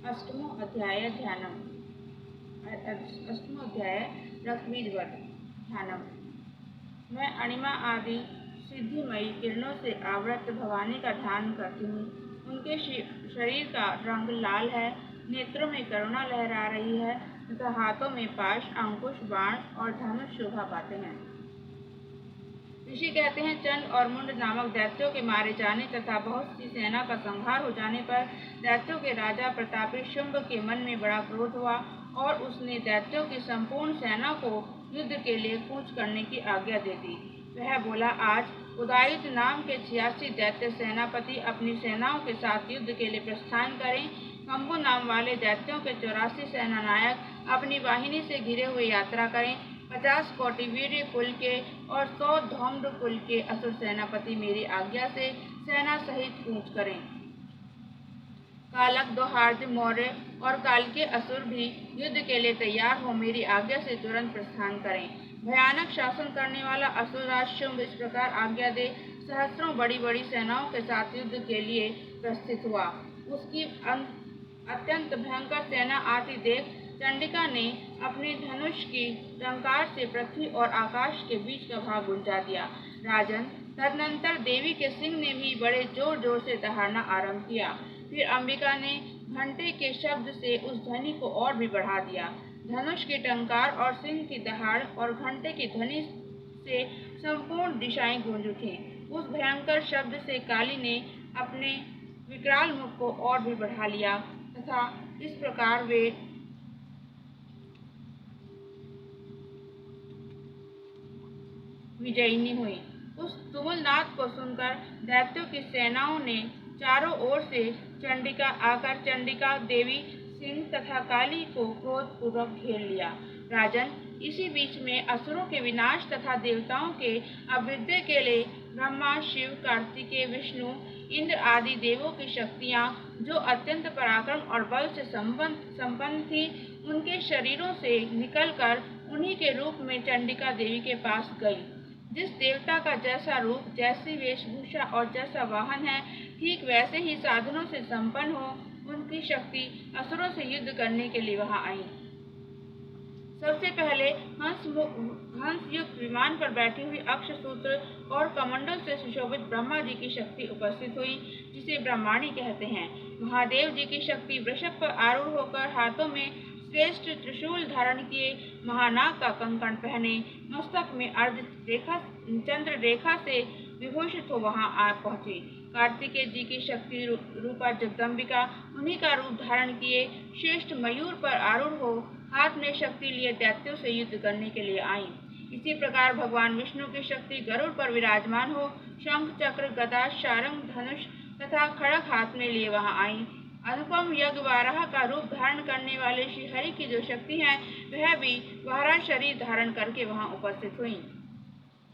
अष्टमो अध्याय ध्यानम। अष्टमो अध्याय रक्तबीजवत ध्यानम। मैं अणिमा आदि सिद्धिमयी किरणों से आवृत भवानी का ध्यान करती हूँ। उनके शरीर का रंग लाल है, नेत्रों में करुणा लहरा रही है तथा हाथों में पाश, अंकुश, बाण और धनुष शोभा पाते हैं। ऋषि कहते हैं, चंड और मुंड नामक दैत्यों के मारे जाने तथा बहुत सी सेना का संहार हो जाने पर दैत्यों के राजा प्रतापी शुंभ के मन में बड़ा क्रोध हुआ और उसने दैत्यों की संपूर्ण सेना को युद्ध के लिए कूच करने की आज्ञा दे दी। वह बोला, आज उदायुध नाम के 86 दैत्य सेनापति अपनी सेनाओं के साथ युद्ध के लिए प्रस्थान करें। कंबु नाम वाले दैत्यों के 84 सेनानायक अपनी वाहिनी से घिरे हुए यात्रा करें। 50 कोटि वीर्य कुल के और 100 धौम्र कुल के असुर सेनापति मेरी आज्ञा से सेना सहित कूच करें। कालक, दोहार्द, मौर्य और काल के असुर भी युद्ध के लिए तैयार हो मेरी आज्ञा से तुरंत प्रस्थान करें। भयानक शासन करने वाला असुरराज शुंभ इस प्रकार आज्ञा दे सहस्रों बड़ी बड़ी सेनाओं के साथ युद्ध के लिए प्रस्थित हुआ। उसकी अत्यंत भयंकर सेना आती देख चंडिका ने अपने धनुष की टंकार से पृथ्वी और आकाश के बीच का भाग उलझा दिया। राजन, तदनंतर देवी के सिंह ने भी बड़े जोर जोर से दहाड़ना आरंभ किया। फिर अंबिका ने घंटे के शब्द से उस ध्वनि को और भी बढ़ा दिया। धनुष की टंकार और सिंह की दहाड़ और घंटे की ध्वनि से संपूर्ण दिशाएं गूंज उठी। उस भयंकर शब्द से काली ने अपने विकराल मुख को और भी बढ़ा लिया तथा इस प्रकार वे विजयिनी हुई। उस तुमुलनाद को सुनकर दैत्यों की सेनाओं ने चारों ओर से चंडिका देवी, सिंह तथा काली को क्रोधपूर्वक घेर लिया। राजन, इसी बीच में असुरों के विनाश तथा देवताओं के अभ्युदय के लिए ब्रह्मा, शिव, कार्तिकेय, विष्णु, इंद्र आदि देवों की शक्तियाँ जो अत्यंत पराक्रम और बल से संपन्न थी, उनके शरीरों से निकलकर उन्हीं के रूप में चंडिका देवी के पास गई। जिस देवता का जैसा रूप, जैसी वेशभूषा और जैसा वाहन है, ठीक वैसे ही साधनों से संपन्न हो उनकी शक्ति असुरों से युद्ध करने के लिए वहां आई। सबसे पहले हंस युक्त विमान पर बैठी हुई अक्षसूत्र और कमंडल से सुशोभित ब्रह्मा जी की शक्ति उपस्थित हुई, जिसे ब्रह्माणी कहते हैं। महादेव जी की शक्ति वृषभ पर आरूढ़ होकर हाथों में श्रेष्ठ त्रिशूल धारण किए, महानाग का कंकण पहने, मस्तक में चंद्र रेखा से विभूषित हो वहां आ पहुंची। कार्तिकेय जी की शक्ति रूपा जगदम्बिका उन्हीं का रूप धारण किए श्रेष्ठ मयूर पर आरूढ़ हो हाथ में शक्ति लिए दैत्यों से युद्ध करने के लिए आई। इसी प्रकार भगवान विष्णु की शक्ति गरुड़ पर विराजमान हो शंख, चक्र, गदा, शारंग, धनुष तथा खड़ग हाथ में लिए वहां आई। अनुपम यज्ञ वाराह का रूप धारण करने वाले श्री हरि की जो शक्ति है, वह भी वाराह शरीर धारण करके वहां उपस्थित हुई।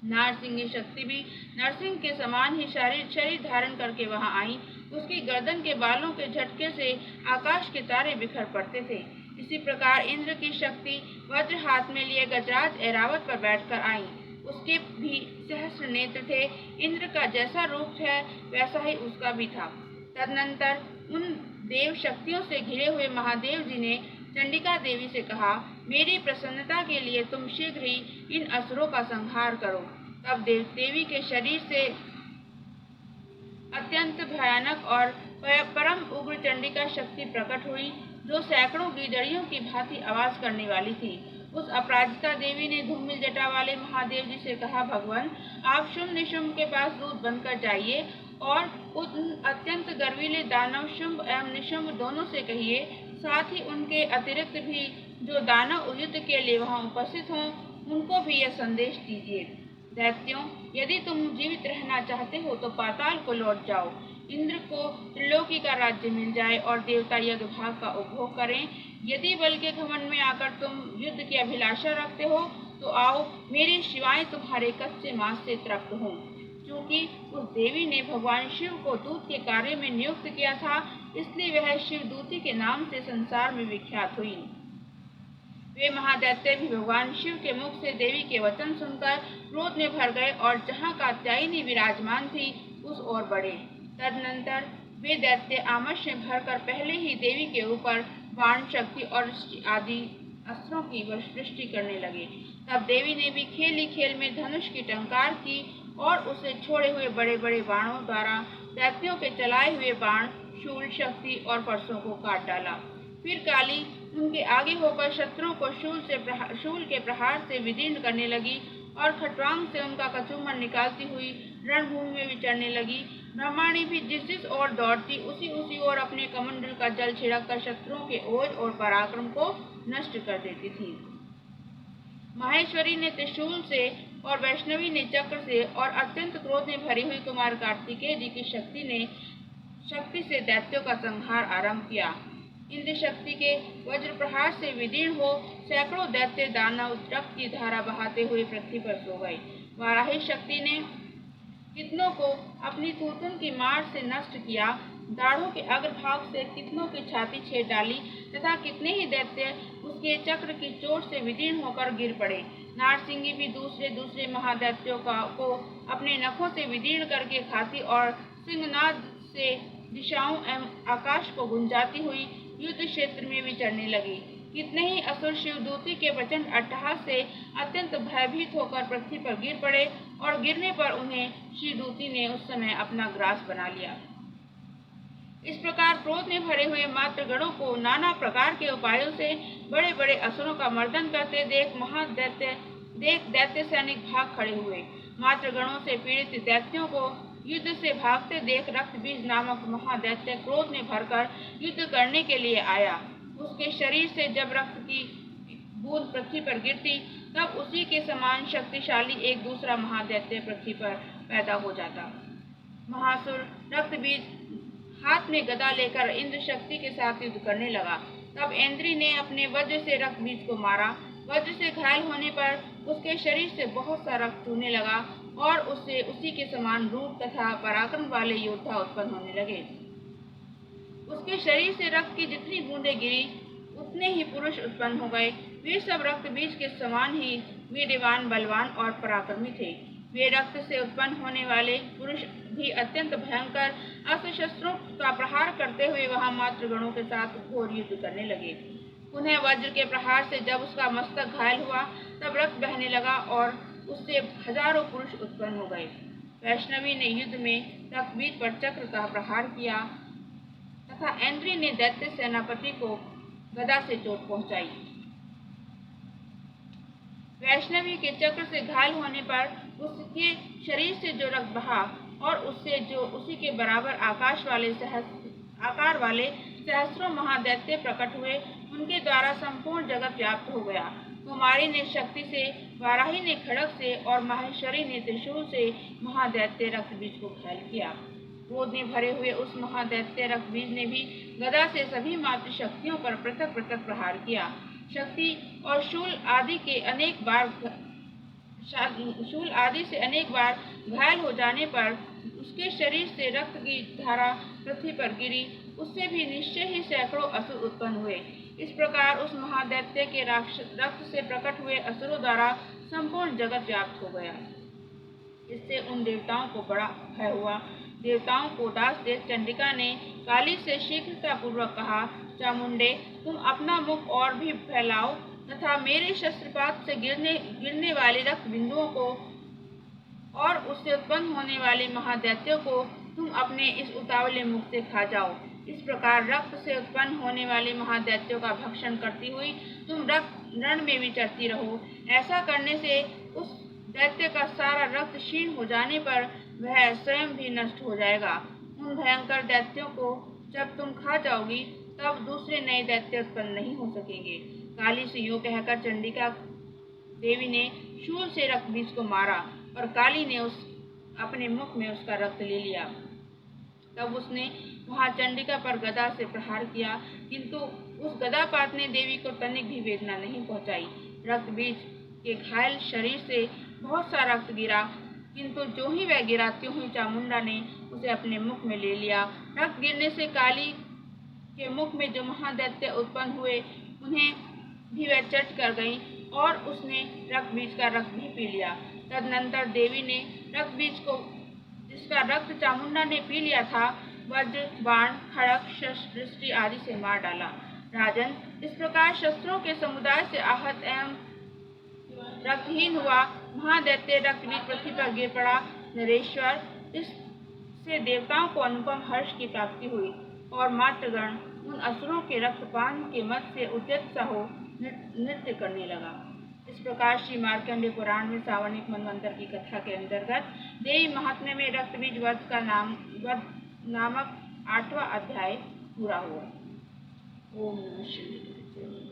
नारसिंह शक्ति भी नरसिंह के समान ही शरीर धारण करके वहां आई। उसकी गर्दन के बालों के झटके से आकाश के तारे बिखर पड़ते थे। इसी प्रकार इंद्र की शक्ति वज्र हाथ में लिए गजराज ऐरावत पर बैठकर आई। उसके भी सहस्र नेत्र थे। इंद्र का जैसा रूप है वैसा ही उसका भी था। तदनंतर उन देव शक्तियों से घिरे हुए महादेव जी ने चंडिका देवी से कहा, मेरी प्रसन्नता के लिए तुम शीघ्र ही इन असुरों का संहार करो। तब देवी के शरीर से अत्यंत भयानक और परम उग्र चंडिका शक्ति प्रकट हुई, जो सैकड़ों गीदड़ियों की भांति आवाज करने वाली थी। उस अपराजिता देवी ने धूमिल जटा वाले महादेव जी से कहा, भगवान, आप शुंभ निशुंभ के पास दूत बनकर जाइए और उन अत्यंत गर्वीले दानव शुंभ एवं निशुंभ दोनों से कहिए, साथ ही उनके अतिरिक्त भी जो दानव युद्ध के लिए वहां उपस्थित हों, उनको भी यह संदेश दीजिए। दैत्यों, यदि तुम जीवित रहना चाहते हो तो पाताल को लौट जाओ। इंद्र को त्रिलोकी का राज्य मिल जाए और देवता यज्ञ भाग का उपभोग करें। यदि बल के घमंड में आकर तुम युद्ध की अभिलाषा रखते हो तो आओ, मेरी शिवाएं तुम्हारे कच्चे मांस से तृप्त हों। क्योंकि उस देवी ने भगवान शिव को दूत के कार्य में नियुक्त किया था, इसलिए वह शिवदूती के नाम से संसार में विख्यात हुई। वे महादैत्य भी भगवान शिव के मुख से देवी के वचन सुनकर क्रोध में भर गए और जहाँ कात्यायनी विराजमान थी उस ओर बढ़े। तदनंतर वे दैत्य आमच में भरकर पहले ही देवी के ऊपर बाण, शक्ति और आदि अस्त्रों की वृष्टि करने लगे। तब देवी ने भी खेली खेल में धनुष की टंकार की और उसे छोड़े हुए बड़े बड़े बाणों द्वारा दैत्यों के चलाए हुए बाण, शूल, शक्ति और परसों को काट डाला। फिर काली उनके आगे होकर शत्रुओं को शूल के प्रहार से विदीर्ण करने लगी और खट्वांग से उनका कचूमर निकालती हुई रणभूमि में विचरने लगी। ब्रह्माणी भी जिस ओर दौड़ती उसी ओर अपने कमंडल का जल छिड़क कर शत्रुओं के ओज और पराक्रम को नष्ट कर देती थी। माहेश्वरी ने त्रिशूल से और वैष्णवी ने चक्र से और अत्यंत क्रोध में भरी हुई कुमार कार्तिकेय जी की शक्ति से दैत्यों का संहार आरंभ किया। इंद्र शक्ति के वज्र प्रहार से विदीर्ण हो सैकड़ों दैत्य दानव रक्त की धारा बहाते हुए पृथ्वी पर सो गए। वाराही शक्ति ने कितनों को अपनी थूथन की मार से नष्ट किया, दाढ़ों के अग्रभाग से कितनों की छाती छेद डाली तथा कितने ही दैत्य उसके चक्र की चोट से विदीर्ण होकर गिर पड़े। नारसिंगी भी दूसरे महादैत्यों को अपने नखों से विदीर्ण करके खाती और सिंहनाद से दिशाओं एवं आकाश को गुंजाती हुई युद्ध क्षेत्र में विचरने लगी। कितने ही असुर शिवदूती के प्रचंड अट्टहास से अत्यंत भयभीत होकर पृथ्वी पर गिर पड़े और गिरने पर उन्हें शिवदूती ने उस समय अपना ग्रास बना लिया। इस प्रकार क्रोध में भरे हुए मातृगणों को नाना प्रकार के उपायों से बड़े बड़े असुरों का मर्दन करते देख दैत्य सैनिक भाग खड़े हुए। मातृगणों से पीड़ित दैत्यों को युद्ध से भागते देख रक्तबीज नामक महादैत्य क्रोध में भरकर युद्ध करने के लिए आया। उसके शरीर से जब रक्त की बूंद पृथ्वी पर गिरती तब उसी के समान शक्तिशाली एक दूसरा महादैत्य पृथ्वी पर पैदा हो जाता। महासुर रक्तबीज हाथ में गदा लेकर इंद्र शक्ति के साथ युद्ध करने लगा। तब इंद्री ने अपने वज्र से रक्तबीज को मारा। वज्र से घायल होने पर उसके शरीर से बहुत सा रक्त चूने लगा और उससे उसी के समान रूप तथा पराक्रम वाले योद्धा उत्पन्न होने लगे। उसके शरीर से रक्त की जितनी बूंदें गिरी उतने ही पुरुष उत्पन्न हो गए। वे सब रक्तबीज के समान ही वीर्यवान, बलवान और पराक्रमी थे। वे रक्त से उत्पन्न होने वाले पुरुष भी अत्यंत भयंकर अस्त्र शस्त्रों का प्रहार करते हुए वहां मातृगणों के साथ घोर युद्ध करने लगे। उन्हें वज्र के प्रहार से जब उसका मस्तक घायल हुआ तब रक्त बहने लगा और उससे हजारों पुरुष उत्पन्न हो गए। वैष्णवी ने युद्ध में रक्तबीज पर चक्र का प्रहार किया तथा इंद्री ने दैत्य सेनापति को गदा से चोट पहुंचाई। वैष्णवी के चक्र से घायल होने पर उसके शरीर से जो रक्त बहा और उससे जो उसी के बराबर आकार वाले सहस्रों महादैत्य प्रकट हुए, उनके द्वारा संपूर्ण जगत व्याप्त हो गया। कुमारी ने शक्ति से, वाराही ने खड्ग से और माहेश्वरी ने त्रिशूल से महादैत्य रक्तबीज को घायल किया। क्रोध में भरे हुए उस महादैत्य रक्तबीज ने भी गदा से सभी मातृशक्तियों पर पृथक पृथक प्रहार किया। शक्ति और शूल आदि से अनेक बार घायल हो जाने पर उसके शरीर से रक्त की धारा पृथ्वी पर गिरी। उससे भी निश्चय ही सैकड़ों असुर उत्पन्न हुए। इस प्रकार उस महादैत्य के रक्त से प्रकट हुए असुरों द्वारा संपूर्ण जगत व्याप्त हो गया। इससे उन देवताओं को बड़ा भय हुआ। देवताओं को दास देख चंडिका ने काली से शीघ्रता पूर्वक कहा, चामुंडे, तुम अपना मुख और भी फैलाओ तथा मेरे शस्त्रपात से गिरने वाले रक्त बिंदुओं को और उससे उत्पन्न होने वाले महादैत्यों को तुम अपने इस उतावले मुख से खा जाओ। इस प्रकार रक्त से उत्पन्न होने वाले महादैत्यों का भक्षण करती हुई तुम रण में विचरती रहो। ऐसा करने से उस दैत्य का सारा रक्त क्षीण हो जाने पर वह स्वयं भी नष्ट हो जाएगा। उन भयंकर दैत्यों को जब तुम खा जाओगी तब दूसरे नए दैत्य उत्पन्न नहीं हो सकेंगे। काली से यूं कहकर चंडिका देवी ने शूल से रक्तबीज को मारा और काली ने अपने मुख में उसका रक्त ले लिया। तब उसने वहां चंडिका पर गदा से प्रहार किया, किंतु उस गदापात ने देवी को तनिक भी वेदना नहीं पहुंचाई। रक्तबीज के घायल शरीर से बहुत सा रक्त गिरा, किंतु जो ही वह गिरा त्यों ही चामुंडा ने उसे अपने मुख में ले लिया। रक्त गिरने से काली के मुख में जो महादैत्य उत्पन्न हुए उन्हें भी वह चट कर गई और उसने रक्तबीज का रक्त भी पी लिया। तदनंतर देवी ने रक्तबीज को, जिसका रक्त चामुंडा ने पी लिया था, वज्र, बाण, खड़ग, शस्त्र, दृष्टि आदि से मार डाला। राजन, इस प्रकार शस्त्रों के समुदाय से आहत एवं रक्तहीन हुआ महादैत्य रक्तबीज पृथ्वी पर गिर पड़ा। नरेश्वर, इससे देवताओं को अनुपम हर्ष की प्राप्ति हुई और मातृगण उन असुरों के रक्तपान के मद से उद्यत हो नृत्य करने लगा। इस प्रकार श्री मार्कंडेय पुराण में सावर्णिक मनवंतर की कथा के अंतर्गत देवी महात्म्य में रक्तबीज वध नामक 8वां अध्याय पूरा हुआ। ओम नमः शिवाय।